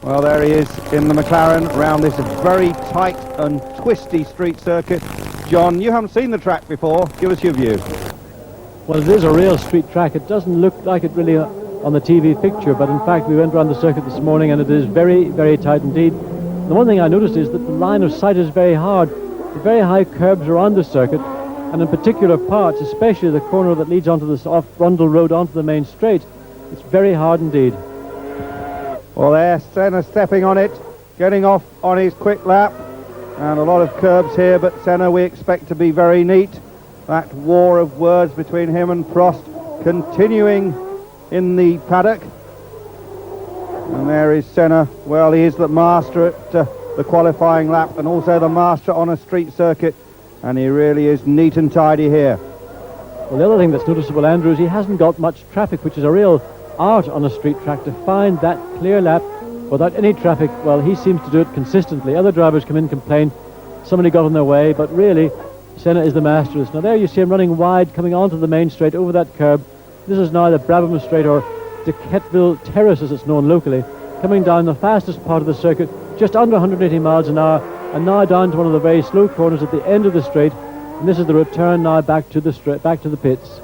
Well, there he is in the McLaren around this very tight and twisty street circuit. John, you haven't seen the track before. Give us your view. Well, it is a real street track. It doesn't look like it really on the TV picture, but in fact we went around the circuit this morning and it is very, very tight indeed. The one thing I noticed is that the line of sight is very hard. The very high curbs around the circuit, and in particular parts, especially the corner that leads onto this off-Rundle Road onto the main straight, it's very hard indeed. Well, there's Senna stepping on it, getting off on his quick lap, and a lot of curbs here, but Senna we expect to be very neat. That war of words between him and Prost continuing in the paddock. And there is Senna. Well, he is the master at the qualifying lap and also the master on a street circuit, and he really is neat and tidy here. Well, the other thing that's noticeable, Andrew, is he hasn't got much traffic, which is a real art on a street track, to find that clear lap without any traffic. Well, he seems to do it consistently. Other drivers come in and complain somebody got in their way, but really Senna is the master of this. Now there you see him running wide, coming onto the main straight over that curb. This is now the Brabham Straight, or De Ketville Terrace as it's known locally, coming down the fastest part of the circuit, just under 180 miles an hour, and now down to one of the very slow corners at the end of the straight. And this is the return now back to the straight, back to the pits.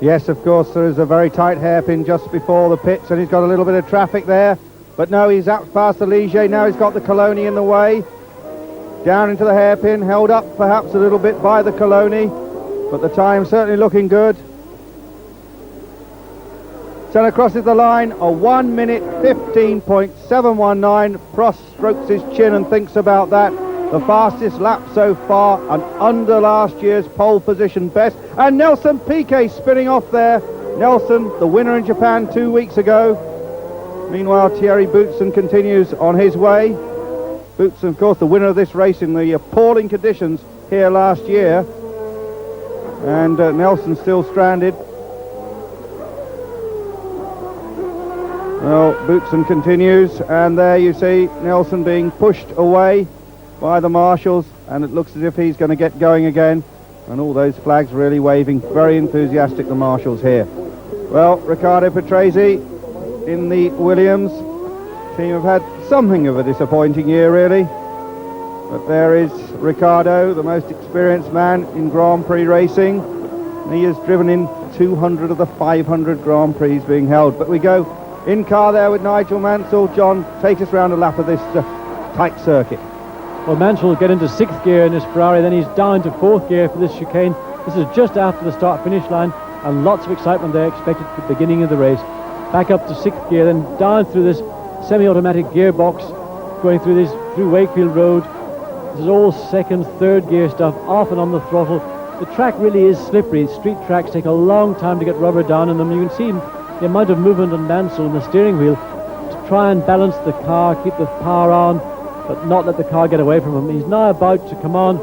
Yes, of course, there is a very tight hairpin just before the pits, and he's got a little bit of traffic there. But no, he's out past the Ligier. Now he's got the Coloni in the way. Down into the hairpin, held up perhaps a little bit by the Coloni, but the time certainly looking good. Senna crosses the line, a 1 minute 15.719. Prost strokes his chin and thinks about that. The fastest lap so far, and under last year's pole position best. And Nelson Piquet spinning off there. Nelson, the winner in Japan 2 weeks ago. Meanwhile, Thierry Boutsen continues on his way. Boutsen, of course, the winner of this race in the appalling conditions here last year. And Nelson still stranded. Well, Boutsen continues, and there you see Nelson being pushed away by the marshals, and it looks as if he's going to get going again, and all those flags really waving. Very enthusiastic, the marshals here. Well, Riccardo Patrese in the Williams team have had something of a disappointing year, really, but there is Riccardo, the most experienced man in Grand Prix racing, and he has driven in 200 of the 500 Grand Prix being held. But we go in car there with Nigel Mansell. John, take us round a lap of this tight circuit. Well, Mansell will get into 6th gear in his Ferrari, then he's down to 4th gear for this chicane. This is just after the start-finish line, and lots of excitement there expected at the beginning of the race. Back up to 6th gear, then down through this semi-automatic gearbox, going through Wakefield Road. This is all 2nd, 3rd gear stuff, off and on the throttle. The track really is slippery. Street tracks take a long time to get rubber down in them. You can see the amount of movement on Mansell in the steering wheel to try and balance the car, keep the power on, but not let the car get away from him. He's now about to come on.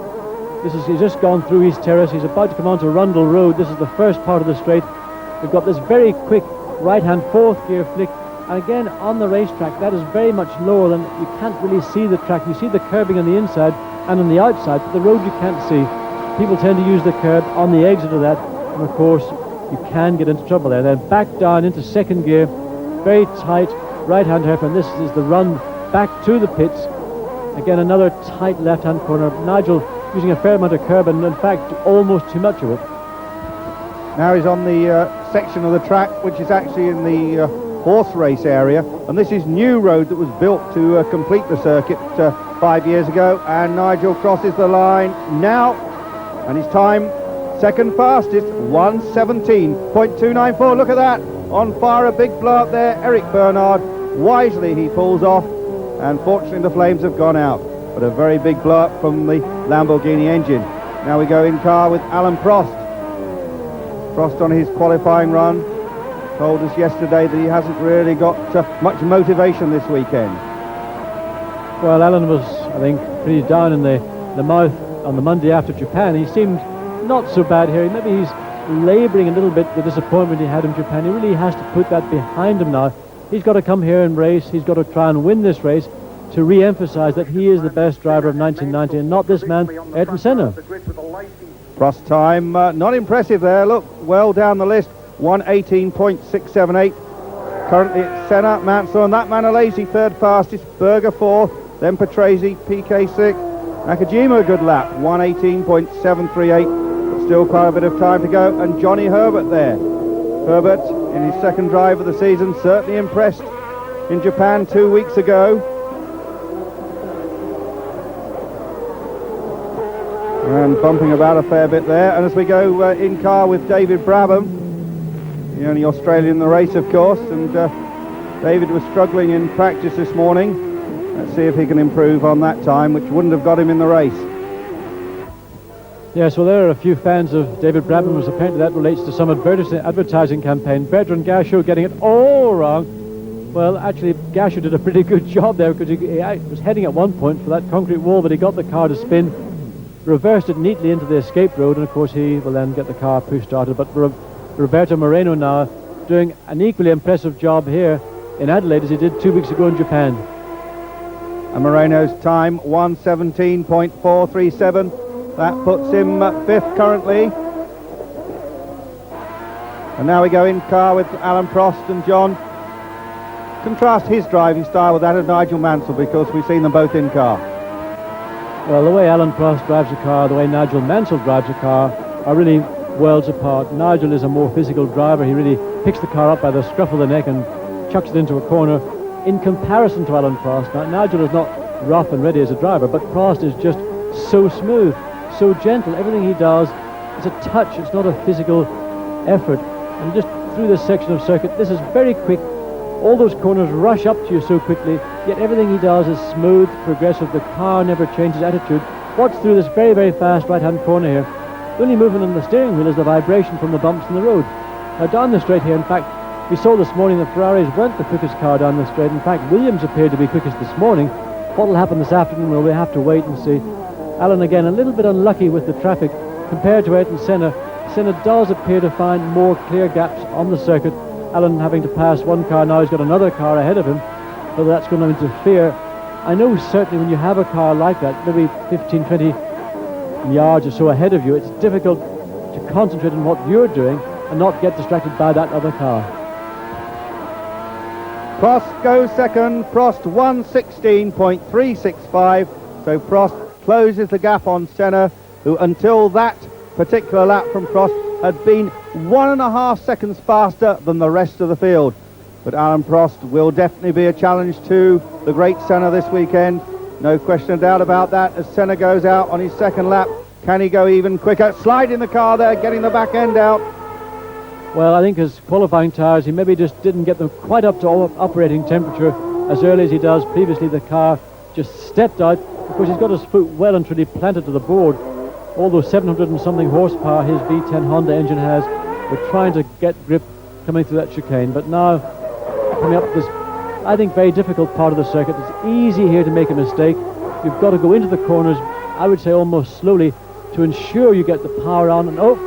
He's just gone through East Terrace. He's about to come on to Rundle Road. This is the first part of the straight. We've got this very quick right-hand 4th gear flick. And again, on the racetrack, that is very much lower than, you can't really see the track. You see the curbing on the inside and on the outside, but the road you can't see. People tend to use the curb on the exit of that, and of course, you can get into trouble there. Then back down into 2nd gear, very tight right-hand hairpin. This is the run back to the pits. Again, another tight left-hand corner. Nigel using a fair amount of curb, and in fact almost too much of it. Now he's on the section of the track which is actually in the horse race area, and this is new road that was built to complete the circuit 5 years ago, and Nigel crosses the line now, and his time, 2nd fastest, 1:17.294. Look at that, on fire, a big blow up there. Eric Bernard, wisely he pulls off, and fortunately the flames have gone out, but a very big blow up from the Lamborghini engine. Now we go in car with Alan Prost. Prost on his qualifying run told us yesterday that he hasn't really got much motivation this weekend. Well, Alan was, I think, pretty down in the mouth on the Monday after Japan. He seemed not so bad here. Maybe he's labouring a little bit the disappointment he had in Japan. He really has to put that behind him now. He's got to come here and race. He's got to try and win this race to re-emphasise that he is the best driver of 1990 and not this man, Ayrton Senna. Prost time, not impressive there. Look, well down the list, 1:18.678. Currently it's Senna, Mansell and that man Alesi third fastest, Berger fourth, then Patrese, PK sixth, Nakajima a good lap, 118.738, but still quite a bit of time to go, and Johnny Herbert there. Herbert in his second drive of the season, certainly impressed in Japan 2 weeks ago. And bumping about a fair bit there, and as we go in car with David Brabham, the only Australian in the race of course, and David was struggling in practice this morning. Let's see if he can improve on that time, which wouldn't have got him in the race. Yes, well, there are a few fans of David Brabham, as apparently that relates to some advertising campaign. Bertrand Gachot getting it all wrong. Well, actually, Gachot did a pretty good job there, because he was heading at one point for that concrete wall, but he got the car to spin, reversed it neatly into the escape road, and of course he will then get the car push-started. But Roberto Moreno now doing an equally impressive job here in Adelaide as he did 2 weeks ago in Japan. And Moreno's time, 1:17.437. That puts him fifth currently. And now we go in car with Alan Prost, and John, contrast his driving style with that of Nigel Mansell, because we've seen them both in car. Well, the way Alan Prost drives a car, the way Nigel Mansell drives a car are really worlds apart. Nigel is a more physical driver. He really picks the car up by the scruff of the neck and chucks it into a corner. In comparison to Alan Prost, now, Nigel is not rough and ready as a driver, but Prost is just so smooth, so gentle. Everything he does is a touch. It's not a physical effort. And just through this section of circuit, this is very quick. All those corners rush up to you so quickly, yet everything he does is smooth, progressive. The car never changes attitude. Watch through this very, very fast right-hand corner here. The only movement on the steering wheel is the vibration from the bumps in the road. Now down the straight here, in fact, we saw this morning the Ferraris weren't the quickest car down the straight. In fact, Williams appeared to be quickest this morning. What will happen this afternoon, well, we'll have to wait and see. Alan again a little bit unlucky with the traffic compared to Ayrton Senna. Senna does appear to find more clear gaps on the circuit. Alan having to pass one car, now he's got another car ahead of him. Whether that's going to interfere, I know certainly when you have a car like that, maybe 15, 20 yards or so ahead of you, it's difficult to concentrate on what you're doing and not get distracted by that other car. Prost goes second, Prost 1:16.365, so Prost closes the gap on Senna, who until that particular lap from Prost had been 1.5 seconds faster than the rest of the field. But Alan Prost will definitely be a challenge to the great Senna this weekend. No question of doubt about that. As Senna goes out on his second lap, can he go even quicker? Sliding the car there, getting the back end out. Well, I think his qualifying tyres, he maybe just didn't get them quite up to operating temperature as early as he does. Previously the car just stepped out because he's got his foot well and truly planted to the board. All those 700 and something horsepower his V10 Honda engine has, we're trying to get grip coming through that chicane. But now, coming up this, I think, very difficult part of the circuit, it's easy here to make a mistake. You've got to go into the corners, I would say almost slowly, to ensure you get the power on. And oh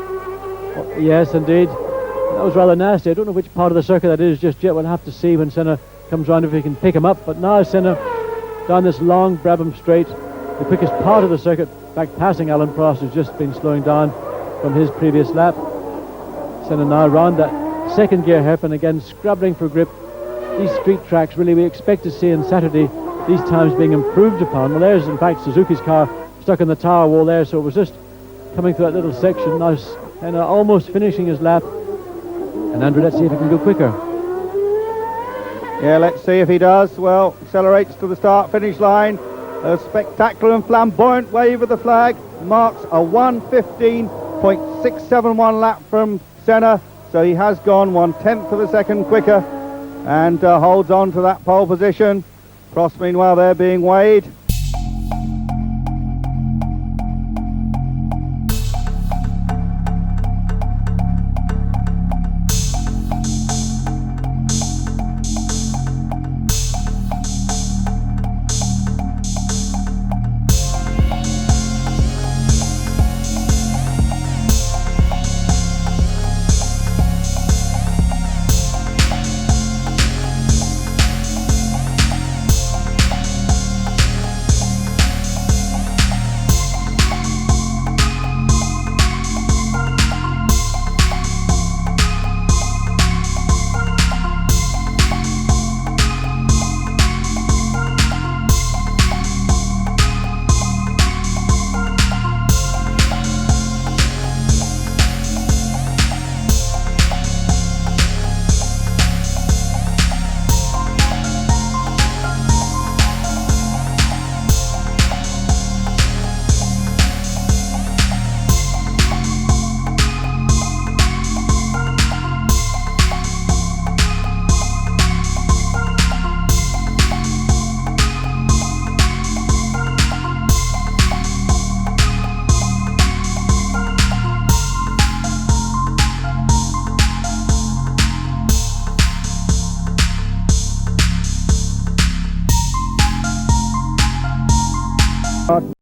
yes, indeed, that was rather nasty. I don't know which part of the circuit that is just yet. We'll have to see when Senna comes round if he can pick him up. But now Senna down this long Brabham straight, the quickest part of the circuit, back passing Alan Prost, who's just been slowing down from his previous lap. Senna now round that second gear hairpin again, scrabbling for grip. These street tracks, really, we expect to see on Saturday these times being improved upon. Well, there's in fact Suzuki's car stuck in the tower wall there, so it was just coming through that little section. Now Senna almost finishing his lap. And Andrew, let's see if he can go quicker. Yeah, let's see if he does. Well, accelerates to the start-finish line. A spectacular and flamboyant wave of the flag marks a 1:15.671 lap from Senna. So he has gone 1/10 of a second quicker and holds on to that pole position. Prost, meanwhile, there being weighed.